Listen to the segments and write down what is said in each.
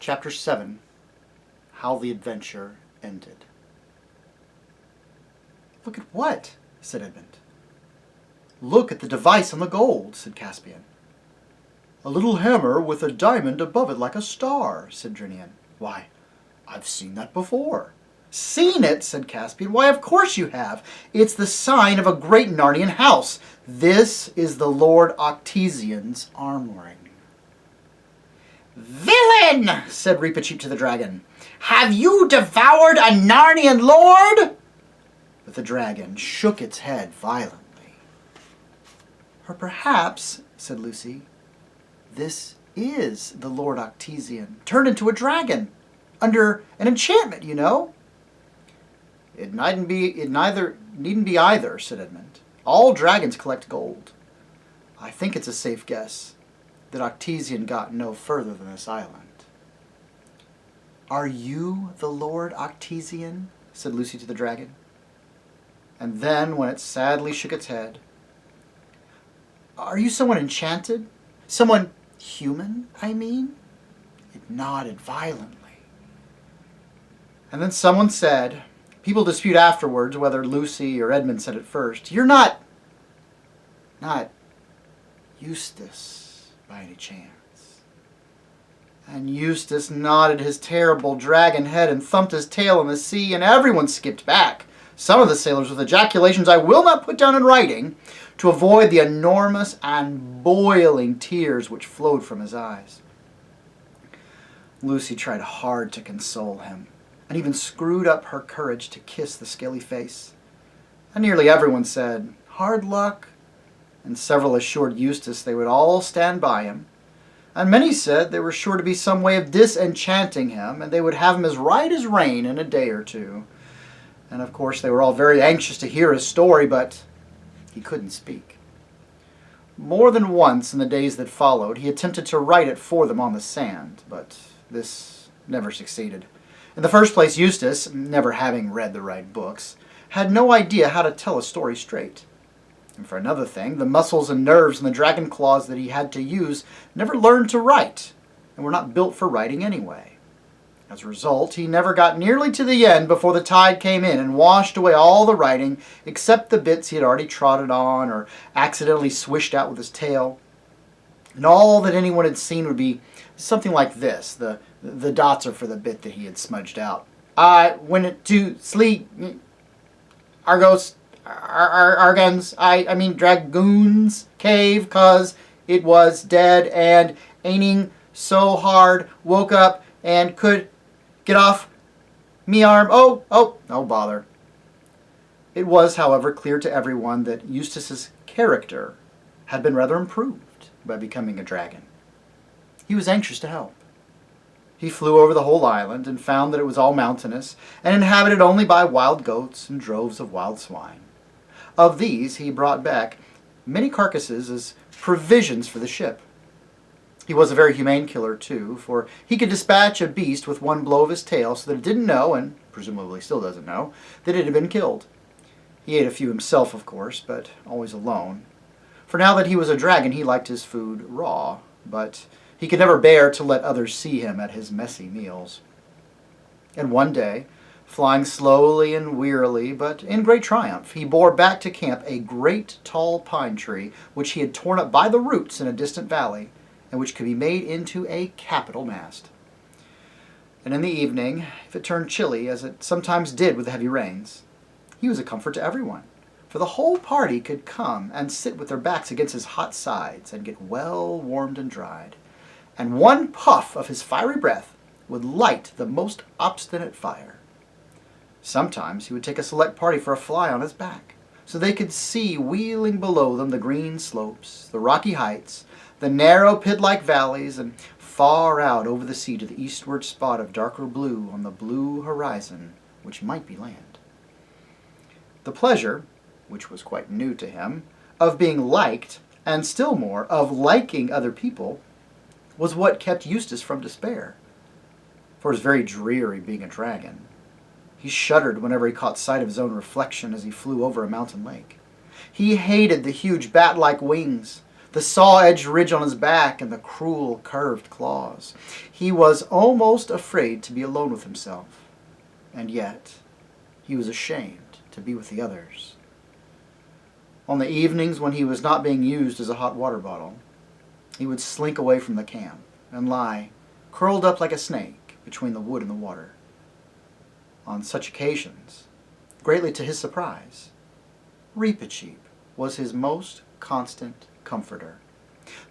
Chapter 7. How the Adventure Ended. "Look at what?" said Edmund. "Look at the device on the gold," said Caspian. "A little hammer with a diamond above it like a star," said Drinian. "Why, I've seen that before." "Seen it?" said Caspian. "Why, of course you have. It's the sign of a great Narnian house. This is the Lord Octesian's arm ring." "Villain!" said Reepicheep to the dragon. "Have you devoured a Narnian lord?" But the dragon shook its head violently. "Or perhaps," said Lucy, "this is the Lord Octesian, turned into a dragon, under an enchantment, you know." It needn't be either, said Edmund. "All dragons collect gold. I think it's a safe guess that Octesian got no further than this island." "Are you the Lord Octesian?" said Lucy to the dragon. And then, when it sadly shook its head, "Are you someone enchanted? Someone human, I mean?" It nodded violently. And then someone said, people dispute afterwards whether Lucy or Edmund said it first, "You're not Eustace, by any chance?" And Eustace nodded his terrible dragon head and thumped his tail in the sea, and everyone skipped back, some of the sailors with ejaculations I will not put down in writing, to avoid the enormous and boiling tears which flowed from his eyes. Lucy tried hard to console him, and even screwed up her courage to kiss the scaly face. And nearly everyone said, "Hard luck," and several assured Eustace they would all stand by him, and many said there was sure to be some way of disenchanting him, and they would have him as right as rain in a day or two. And of course they were all very anxious to hear his story, but he couldn't speak. More than once in the days that followed he attempted to write it for them on the sand, but this never succeeded. In the first place, Eustace, never having read the right books, had no idea how to tell a story straight. And for another thing, the muscles and nerves in the dragon claws that he had to use never learned to write, and were not built for writing anyway. As a result, he never got nearly to the end before the tide came in and washed away all the writing except the bits he had already trotted on or accidentally swished out with his tail. And all that anyone had seen would be something like this. The dots are for the bit that he had smudged out. "I went to sleep, Argos, Argons, I mean Dragoon's cave, 'cause it was dead and aining so hard, woke up and could get off me arm, oh, bother." It was, however, clear to everyone that Eustace's character had been rather improved by becoming a dragon. He was anxious to help. He flew over the whole island and found that it was all mountainous and inhabited only by wild goats and droves of wild swine. Of these he brought back many carcasses as provisions for the ship. He was a very humane killer, too, for he could dispatch a beast with one blow of his tail so that it didn't know, and presumably still doesn't know, that it had been killed. He ate a few himself, of course, but always alone. For now that he was a dragon, he liked his food raw, but he could never bear to let others see him at his messy meals. And one day, flying slowly and wearily, but in great triumph, he bore back to camp a great tall pine tree, which he had torn up by the roots in a distant valley, and which could be made into a capital mast. And in the evening, if it turned chilly, as it sometimes did with the heavy rains, he was a comfort to everyone, for the whole party could come and sit with their backs against his hot sides and get well warmed and dried, and one puff of his fiery breath would light the most obstinate fire. Sometimes he would take a select party for a fly on his back, so they could see wheeling below them the green slopes, the rocky heights, the narrow pit-like valleys, and far out over the sea to the eastward spot of darker blue on the blue horizon, which might be land. The pleasure, which was quite new to him, of being liked, and still more, of liking other people, was what kept Eustace from despair. For it was very dreary being a dragon. He shuddered whenever he caught sight of his own reflection as he flew over a mountain lake. He hated the huge bat-like wings, the saw-edged ridge on his back, and the cruel curved claws. He was almost afraid to be alone with himself, and yet he was ashamed to be with the others. On the evenings when he was not being used as a hot water bottle, he would slink away from the camp and lie curled up like a snake between the wood and the water. On such occasions, greatly to his surprise, Reepicheep was his most constant comforter.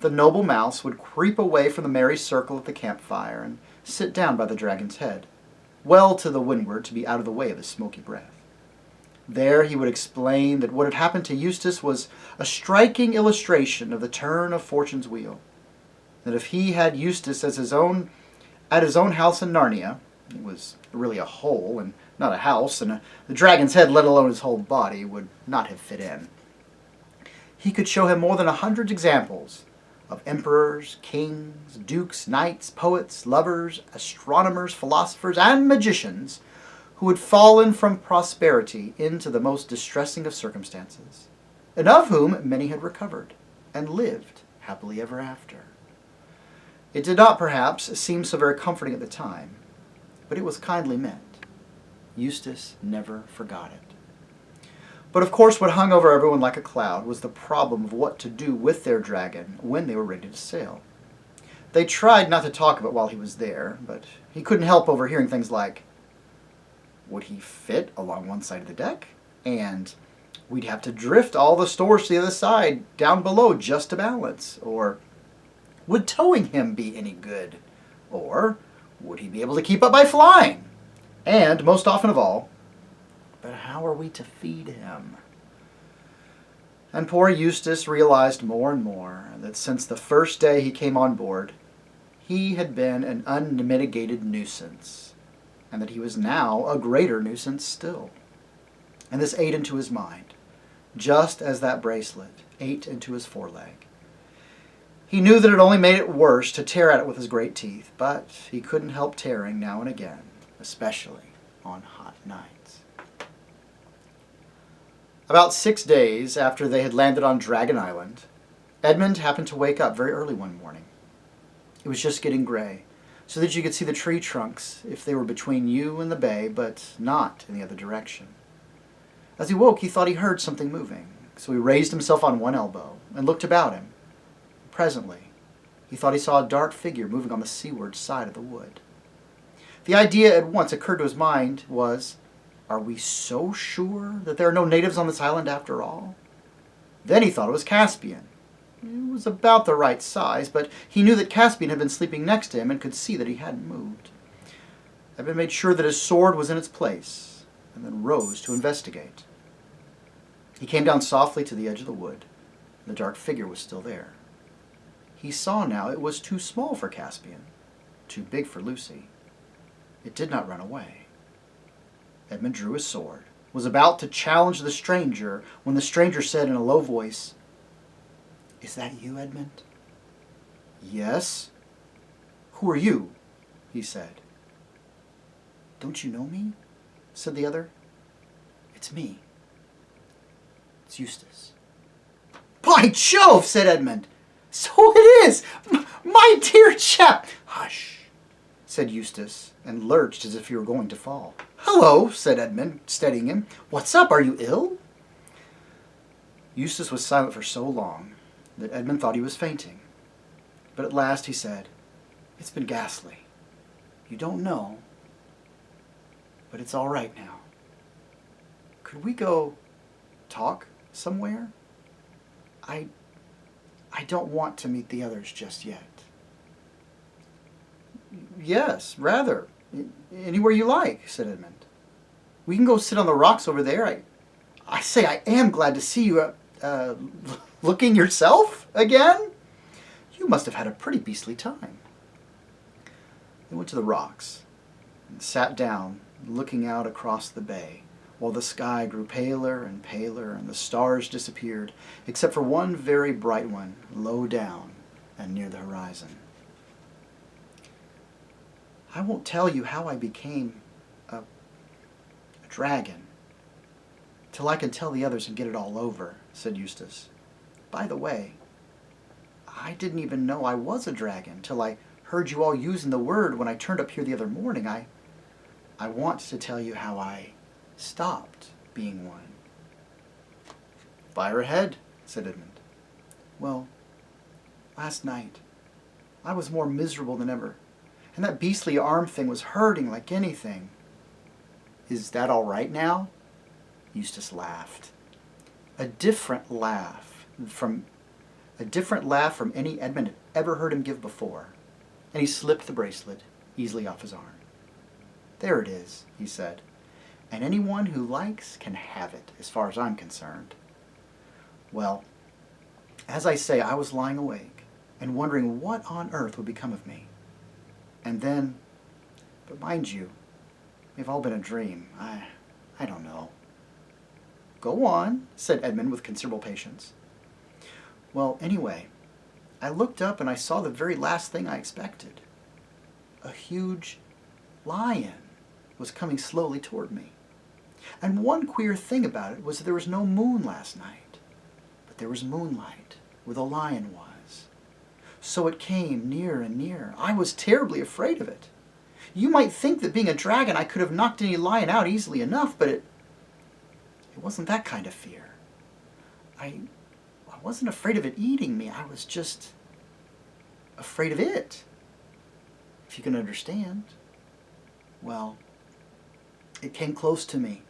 The noble mouse would creep away from the merry circle at the campfire and sit down by the dragon's head, well to the windward to be out of the way of his smoky breath. There he would explain that what had happened to Eustace was a striking illustration of the turn of fortune's wheel. That if he had Eustace as at his own house in Narnia, it was really a hole and not a house, and the dragon's head, let alone his whole body, would not have fit in. He could show him more than 100 examples of emperors, kings, dukes, knights, poets, lovers, astronomers, philosophers, and magicians who had fallen from prosperity into the most distressing of circumstances, and of whom many had recovered and lived happily ever after. It did not, perhaps, seem so very comforting at the time, but it was kindly meant. Eustace never forgot it. But of course what hung over everyone like a cloud was the problem of what to do with their dragon when they were ready to sail. They tried not to talk of it while he was there, but he couldn't help overhearing things like, would he fit along one side of the deck? And we'd have to drift all the stores to the other side down below just to balance. Or would towing him be any good? Or would he be able to keep up by flying? And, most often of all, but how are we to feed him? And poor Eustace realized more and more that since the first day he came on board, he had been an unmitigated nuisance, and that he was now a greater nuisance still. And this ate into his mind, just as that bracelet ate into his foreleg. He knew that it only made it worse to tear at it with his great teeth, but he couldn't help tearing now and again, especially on hot nights. About 6 days after they had landed on Dragon Island, Edmund happened to wake up very early one morning. It was just getting gray, so that you could see the tree trunks if they were between you and the bay, but not in the other direction. As he woke, he thought he heard something moving, so he raised himself on one elbow and looked about him. Presently, he thought he saw a dark figure moving on the seaward side of the wood. The idea at once occurred to his mind was, are we so sure that there are no natives on this island after all? Then he thought it was Caspian. It was about the right size, but he knew that Caspian had been sleeping next to him and could see that he hadn't moved. Edmund made sure that his sword was in its place, and then rose to investigate. He came down softly to the edge of the wood. The dark figure was still there. He saw now it was too small for Caspian, too big for Lucy. It did not run away. Edmund drew his sword, was about to challenge the stranger, when the stranger said in a low voice, "Is that you, Edmund?" "Yes." "Who are you?" he said. "Don't you know me?" said the other. "It's me. It's Eustace." "By Jove," said Edmund. "So it is! My dear chap!" "Hush," said Eustace, and lurched as if he were going to fall. "Hello," said Edmund, steadying him. "What's up? Are you ill?" Eustace was silent for so long that Edmund thought he was fainting. But at last he said, "It's been ghastly. You don't know, but it's all right now. Could we go talk somewhere? I don't want to meet the others just yet." "Yes, rather. Anywhere you like," said Edmund. "We can go sit on the rocks over there. I say, I am glad to see you looking yourself again. You must have had a pretty beastly time." They went to the rocks and sat down, looking out across the bay, while the sky grew paler and paler and the stars disappeared, except for one very bright one low down and near the horizon. "I won't tell you how I became a dragon till I can tell the others and get it all over," said Eustace. "By the way, I didn't even know I was a dragon till I heard you all using the word when I turned up here the other morning. I want to tell you how I stopped being one." "Fire ahead," said Edmund. "Well, last night I was more miserable than ever, and that beastly arm thing was hurting like anything." "Is that all right now?" Eustace laughed. A different laugh from any Edmund had ever heard him give before, and he slipped the bracelet easily off his arm. "There it is," he said, "and anyone who likes can have it, as far as I'm concerned." Well, as I say, I was lying awake and wondering what on earth would become of me. And then, but mind you, they've all been a dream. I don't know. "Go on," said Edmund with considerable patience. "Well, anyway, I looked up and I saw the very last thing I expected. A huge lion was coming slowly toward me. And one queer thing about it was that there was no moon last night, but there was moonlight where the lion was. So it came near and near. I was terribly afraid of it. You might think that being a dragon I could have knocked any lion out easily enough, but it wasn't that kind of fear. I wasn't afraid of it eating me. I was just afraid of it, if you can understand. Well, it came close to me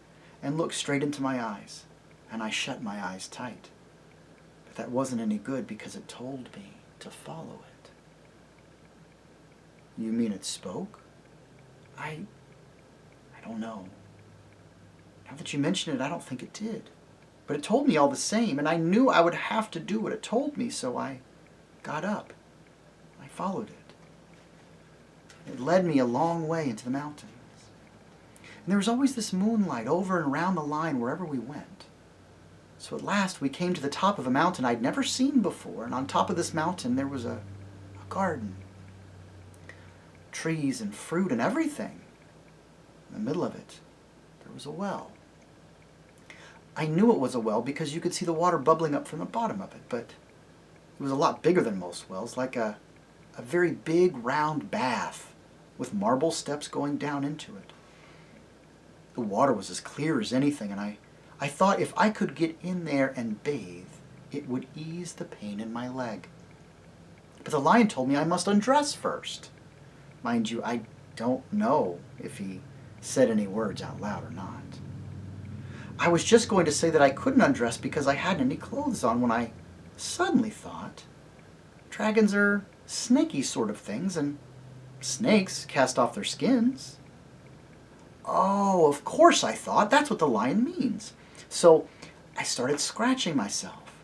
and looked straight into my eyes, and I shut my eyes tight. But that wasn't any good because it told me to follow it." "You mean it spoke?" I don't know. Now that you mention it, I don't think it did. But it told me all the same, and I knew I would have to do what it told me, so I got up. I followed it. It led me a long way into the mountains. And there was always this moonlight over and around the line wherever we went. So at last we came to the top of a mountain I'd never seen before, and on top of this mountain there was a garden. Trees and fruit and everything. In the middle of it, there was a well. I knew it was a well because you could see the water bubbling up from the bottom of it, but it was a lot bigger than most wells, like a very big round bath with marble steps going down into it. The water was as clear as anything, and I thought if I could get in there and bathe, it would ease the pain in my leg. But the lion told me I must undress first. Mind you, I don't know if he said any words out loud or not. I was just going to say that I couldn't undress because I hadn't any clothes on when I suddenly thought, dragons are snaky sort of things, and snakes cast off their skins. Oh, of course, I thought, that's what the lion means. So I started scratching myself,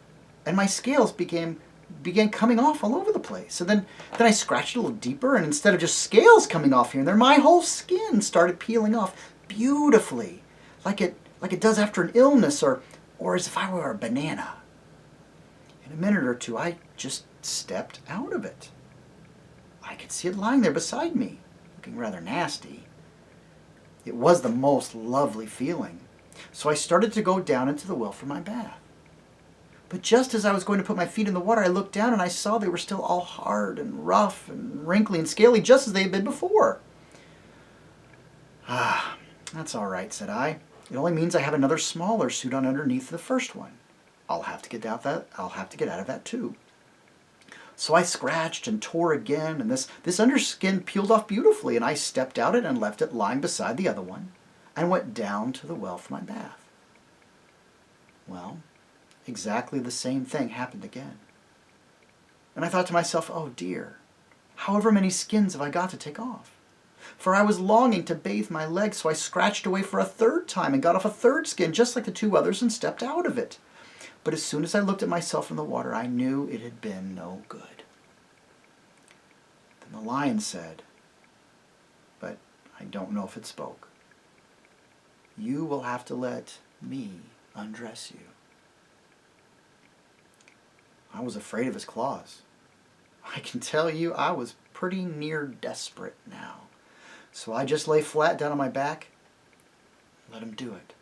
and my scales began coming off all over the place. And then I scratched a little deeper, and instead of just scales coming off here and there, my whole skin started peeling off beautifully, like it does after an illness, or as if I were a banana. In a minute or two, I just stepped out of it. I could see it lying there beside me, looking rather nasty. It was the most lovely feeling. So I started to go down into the well for my bath. But just as I was going to put my feet in the water, I looked down and I saw they were still all hard and rough and wrinkly and scaly, just as they had been before. "Ah, that's all right," said I. "It only means I have another smaller suit on underneath the first one. I'll have to get out of that too." So I scratched and tore again, and this underskin peeled off beautifully, and I stepped out it and left it lying beside the other one, and went down to the well for my bath. Well, exactly the same thing happened again. And I thought to myself, oh dear, however many skins have I got to take off? For I was longing to bathe my legs, so I scratched away for a third time and got off a third skin, just like the two others, and stepped out of it. But as soon as I looked at myself in the water, I knew it had been no good. Then the lion said, but I don't know if it spoke, "You will have to let me undress you." I was afraid of his claws. I can tell you I was pretty near desperate now. So I just lay flat down on my back and let him do it.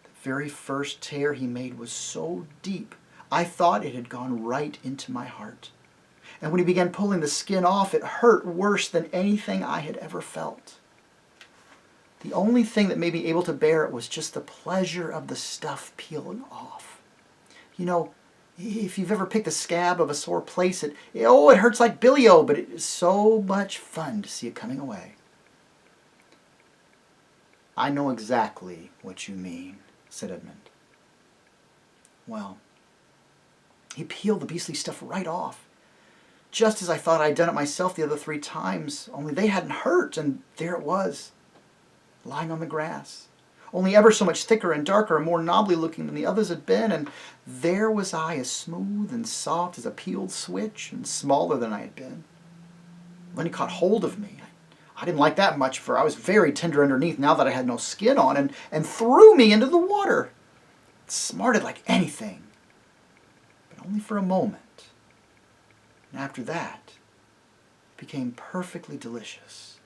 The very first tear he made was so deep, I thought it had gone right into my heart. And when he began pulling the skin off, it hurt worse than anything I had ever felt. The only thing that made me able to bear it was just the pleasure of the stuff peeling off. You know, if you've ever picked a scab of a sore place, it hurts like billy-o, but it is so much fun to see it coming away. I know exactly what you mean, said Edmund. Well, he peeled the beastly stuff right off, just as I thought I'd done it myself the other 3 times, only they hadn't hurt, and there it was, lying on the grass, only ever so much thicker and darker and more knobbly looking than the others had been, and there was I, as smooth and soft as a peeled switch, and smaller than I had been. When he caught hold of me, I didn't like that much, for I was very tender underneath now that I had no skin on, and threw me into the water. It smarted like anything, but only for a moment. And after that, it became perfectly delicious.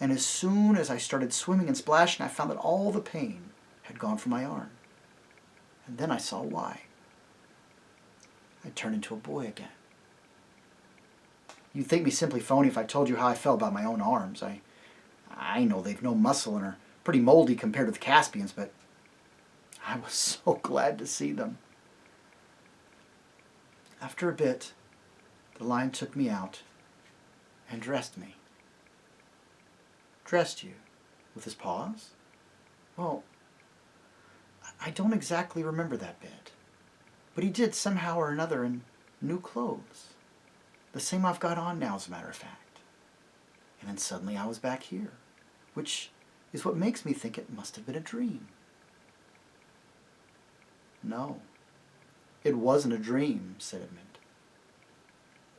And as soon as I started swimming and splashing, I found that all the pain had gone from my arm. And then I saw why. I turned into a boy again. You'd think me simply phony if I told you how I felt about my own arms. I know they've no muscle and are pretty moldy compared to the Caspian's, but I was so glad to see them. After a bit, the lion took me out and dressed me. Dressed you? With his paws? Well, I don't exactly remember that bit, but he did somehow or another in new clothes. The same I've got on now, as a matter of fact. And then suddenly I was back here, which is what makes me think it must have been a dream. No, it wasn't a dream, said Edmund.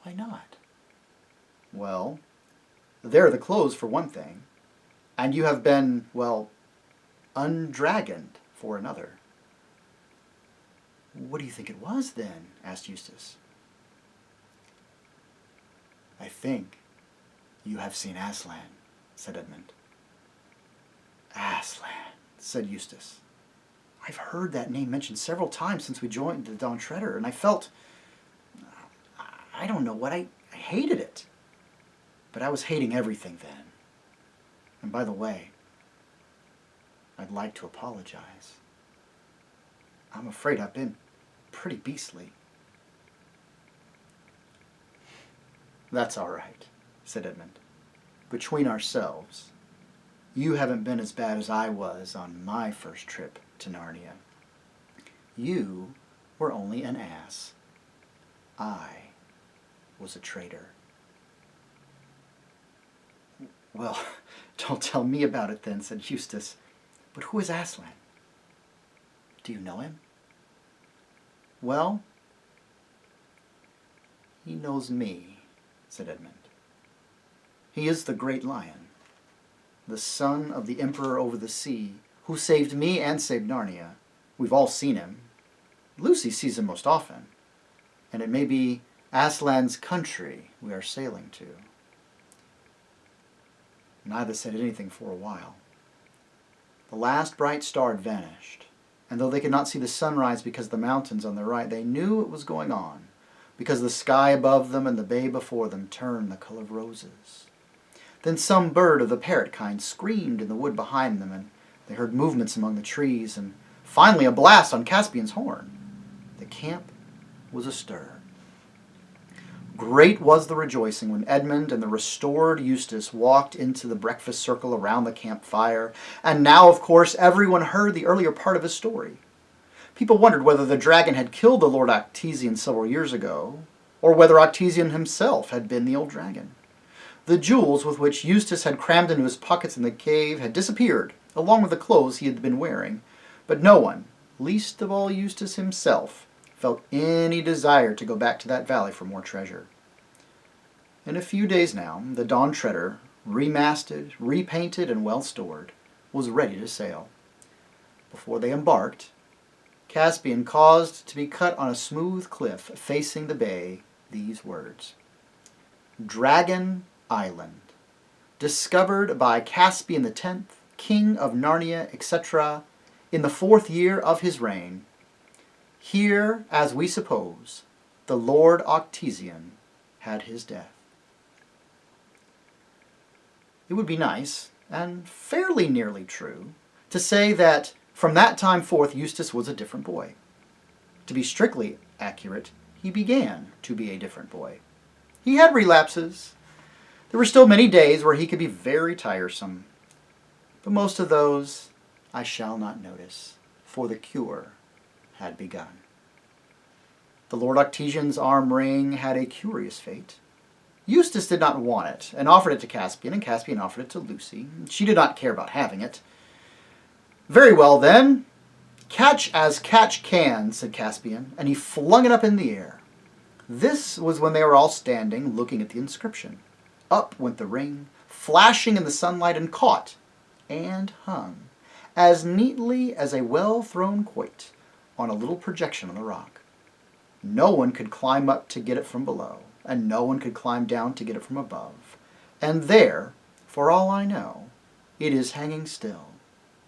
Why not? Well, there are the clothes for one thing, and you have been, well, undragoned for another. What do you think it was then? Asked Eustace. I think you have seen Aslan, said Edmund. Aslan, said Eustace. I've heard that name mentioned several times since we joined the Dawn Treader, and I felt, I don't know what, I hated it. But I was hating everything then. And by the way, I'd like to apologize. I'm afraid I've been pretty beastly. That's all right, said Edmund. Between ourselves, you haven't been as bad as I was on my first trip to Narnia. You were only an ass. I was a traitor. Well, don't tell me about it then, said Eustace. But who is Aslan? Do you know him? Well, he knows me, said Edmund. He is the great lion, the son of the Emperor over the sea, who saved me and saved Narnia. We've all seen him. Lucy sees him most often, and it may be Aslan's country we are sailing to. Neither said anything for a while. The last bright star had vanished, and though they could not see the sunrise because of the mountains on their right, they knew it was going on, because the sky above them and the bay before them turned the color of roses. Then some bird of the parrot kind screamed in the wood behind them, and they heard movements among the trees, and finally a blast on Caspian's horn. The camp was astir. Great was the rejoicing when Edmund and the restored Eustace walked into the breakfast circle around the campfire, and now, of course, everyone heard the earlier part of his story. People wondered whether the dragon had killed the Lord Octesian several years ago, or whether Octesian himself had been the old dragon. The jewels with which Eustace had crammed into his pockets in the cave had disappeared, along with the clothes he had been wearing, but no one, least of all Eustace himself, felt any desire to go back to that valley for more treasure. In a few days now, the Dawn Treader, remasted, repainted, and well stored, was ready to sail. Before they embarked, Caspian caused to be cut on a smooth cliff facing the bay these words: Dragon Island, discovered by Caspian X, King of Narnia, etc., in the 4th year of his reign. Here, as we suppose, the Lord Octesian had his death. It would be nice, and fairly nearly true, to say that from that time forth Eustace was a different boy. To be strictly accurate, he began to be a different boy. He had relapses. There were still many days where he could be very tiresome. But most of those I shall not notice, for the cure had begun. The Lord Octesian's arm ring had a curious fate. Eustace did not want it, and offered it to Caspian, and Caspian offered it to Lucy. She did not care about having it. "Very well, then. Catch as catch can," said Caspian, and he flung it up in the air. This was when they were all standing, looking at the inscription. Up went the ring, flashing in the sunlight, and caught, and hung, as neatly as a well-thrown quoit, on a little projection on the rock. No one could climb up to get it from below, and no one could climb down to get it from above. And there, for all I know, it is hanging still,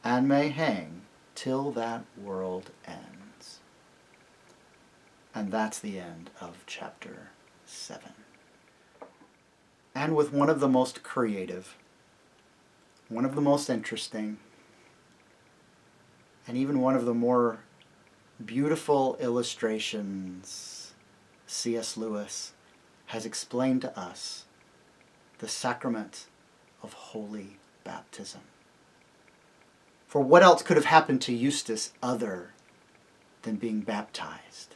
and may hang till that world ends. And that's the end of chapter 7. And with one of the most creative, one of the most interesting, and even one of the more beautiful illustrations, C.S. Lewis has explained to us the sacrament of holy baptism. For what else could have happened to Eustace other than being baptized?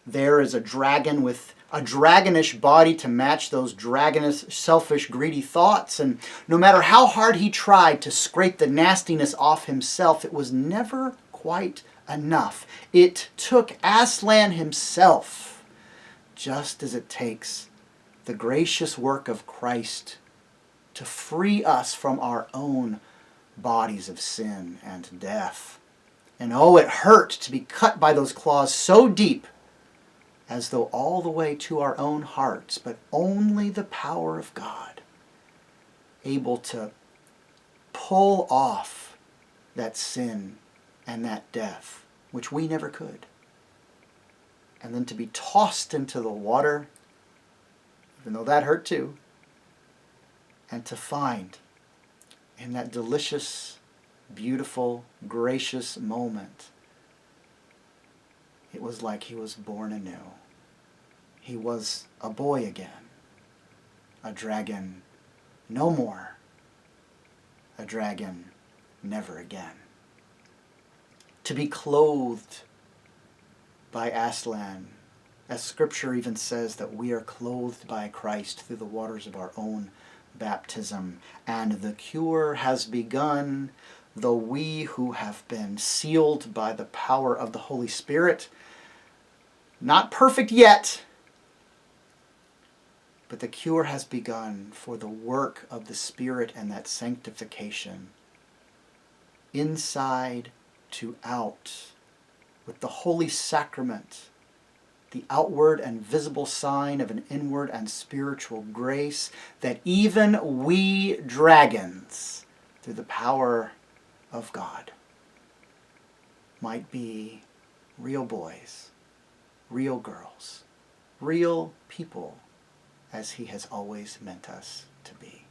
There is a dragon with a dragonish body to match those dragonish, selfish, greedy thoughts, and no matter how hard he tried to scrape the nastiness off himself, it was never quite enough. It took Aslan himself, just as it takes the gracious work of Christ to free us from our own bodies of sin and death. And oh, it hurt to be cut by those claws so deep, as though all the way to our own hearts, but only the power of God able to pull off that sin and that death, which we never could. And then to be tossed into the water, even though that hurt too, and to find in that delicious, beautiful, gracious moment, it was like he was born anew. He was a boy again. A dragon no more. A dragon never again. To be clothed by Aslan, as Scripture even says that we are clothed by Christ through the waters of our own baptism, and the cure has begun, though we who have been sealed by the power of the Holy Spirit, not perfect yet, but the cure has begun for the work of the Spirit and that sanctification, inside to out, with the Holy Sacrament, the outward and visible sign of an inward and spiritual grace, that even we dragons, through the power of God, might be real boys, real girls, real people, as He has always meant us to be.